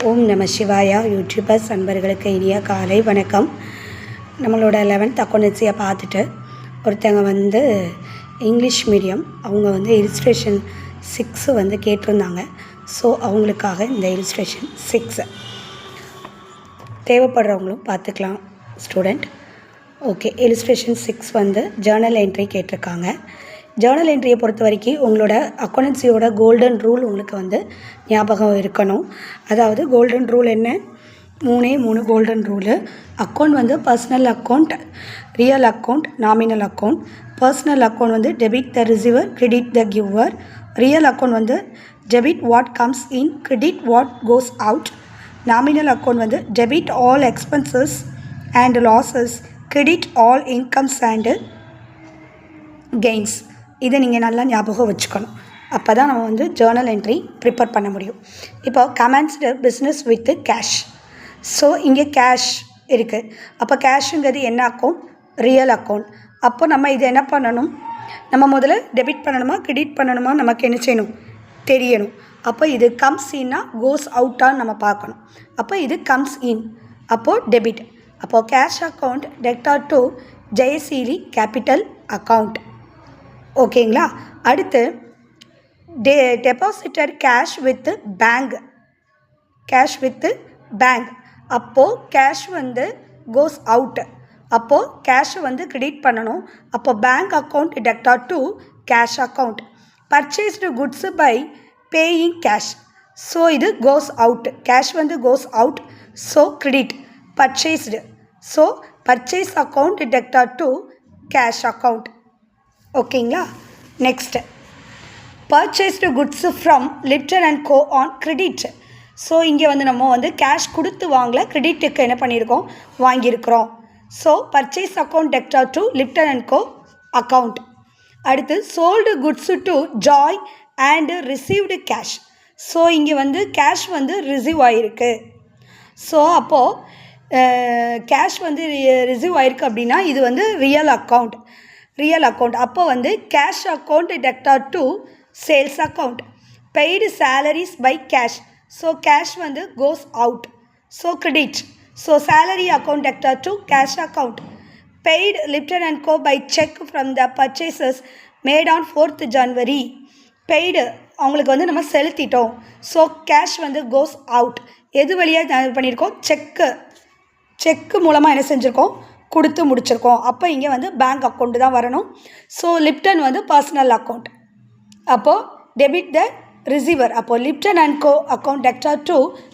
ஓம் நம சிவாயா யூடியூபர்ஸ் நண்பர்களுக்கு இனிய காலை வணக்கம். நம்மளோட 11th அக்கௌண்டன்சியை பார்த்துட்டு ஒருத்தங்க வந்து இங்கிலீஷ் மீடியம் அவங்க வந்து இலிஸ்ட்ரேஷன் 6 வந்து கேட்டிருந்தாங்க. ஸோ அவங்களுக்காக இந்த இலிஸ்ட்ரேஷன் 6 தேவைப்படுறவங்களும் பார்த்துக்கலாம் ஸ்டூடெண்ட். ஓகே, இலிஸ்ட்ரேஷன் 6 வந்து ஜேர்னல் என்ட்ரி கேட்டிருக்காங்க. ஜேர்னல் என்ட்ரியை பொறுத்த வரைக்கும் உங்களோட அக்கௌண்டன்சியோட கோல்டன் ரூல் உங்களுக்கு வந்து ஞாபகம் இருக்கணும். அதாவது கோல்டன் ரூல் என்ன? 3 கோல்டன் ரூலு. அக்கௌண்ட் வந்து personal account, real account, nominal account. Personal account வந்து debit the receiver, credit the giver. Real account வந்து debit what comes in, credit what goes out. Nominal account வந்து debit all expenses and losses, credit all incomes and gains. இதை நீங்கள் நல்லா ஞாபகம் வச்சுக்கணும். அப்போ தான் நம்ம வந்து ஜேர்னல் என்ட்ரி ப்ரிப்பேர் பண்ண முடியும். இப்போ commenced business with cash. So இங்கே கேஷ் இருக்குது. அப்போ கேஷுங்கிறது என்ன அக்கௌண்ட்? Real account. அப்போ நம்ம இது என்ன பண்ணணும்? நம்ம முதல்ல டெபிட் பண்ணணுமா கிரெடிட் பண்ணணுமா நமக்கு என்ன செய்யணும்? தெரியணும். அப்போ இது கம்ஸ் இன்னா கோஸ் அவுட்டான்னு நம்ம பார்க்கணும். அப்போ இது கம்ஸ் இன், அப்போது டெபிட். அப்போது cash account debtor to Jayaseeli capital account. ஓகேங்களா? அடுத்து deposited cash with bank. Cash with bank. அப்போது கேஷ் வந்து கோஸ் அவுட். அப்போது கேஷை வந்து கிரெடிட் பண்ணணும். அப்போ bank account debtor to cash account. Purchased goods by paying cash. So இது கோஸ் அவுட். கேஷ் வந்து goes out. So credit. Purchased. So purchase account debtor to cash account. ஓகேங்களா? Next purchased goods from Lipton and Co on credit. So இங்கே வந்து நம்ம வந்து cash கொடுத்து வாங்கல, கிரெடிட்டுக்கு என்ன பண்ணியிருக்கோம்? வாங்கியிருக்கிறோம். So purchase account debtor to Lipton and go account. அடுத்து sold goods to Joy and received cash. So இங்கே வந்து கேஷ் வந்து ரிசீவ் ஆகிருக்கு. ஸோ அப்போது கேஷ் வந்து ரிசீவ் ஆகிருக்கு அப்படின்னா இது வந்து ரியல் அக்கௌண்ட். Real account. அப்போ வந்து cash account debtor to sales account. Paid salaries by cash. So cash வந்து goes out. So credit. So salary account debtor to cash account. Paid Lipton and Co by cheque from the purchases made on 4th January. பெய்டு அவங்களுக்கு வந்து நம்ம செலுத்திட்டோம். So cash வந்து goes out. எது வழியாக பண்ணியிருக்கோம்? செக்கு மூலமாக என்ன செஞ்சுருக்கோம்? கொடுத்து முடிச்சிருக்கோம். அப்போ இங்கே வந்து பேங்க் அக்கௌண்ட்டு தான் வரணும். ஸோ லிப்டன் வந்து பர்சனல் அக்கௌண்ட். அப்போது டெபிட் த ரிசீவர். அப்போது Lipton and go account debtor to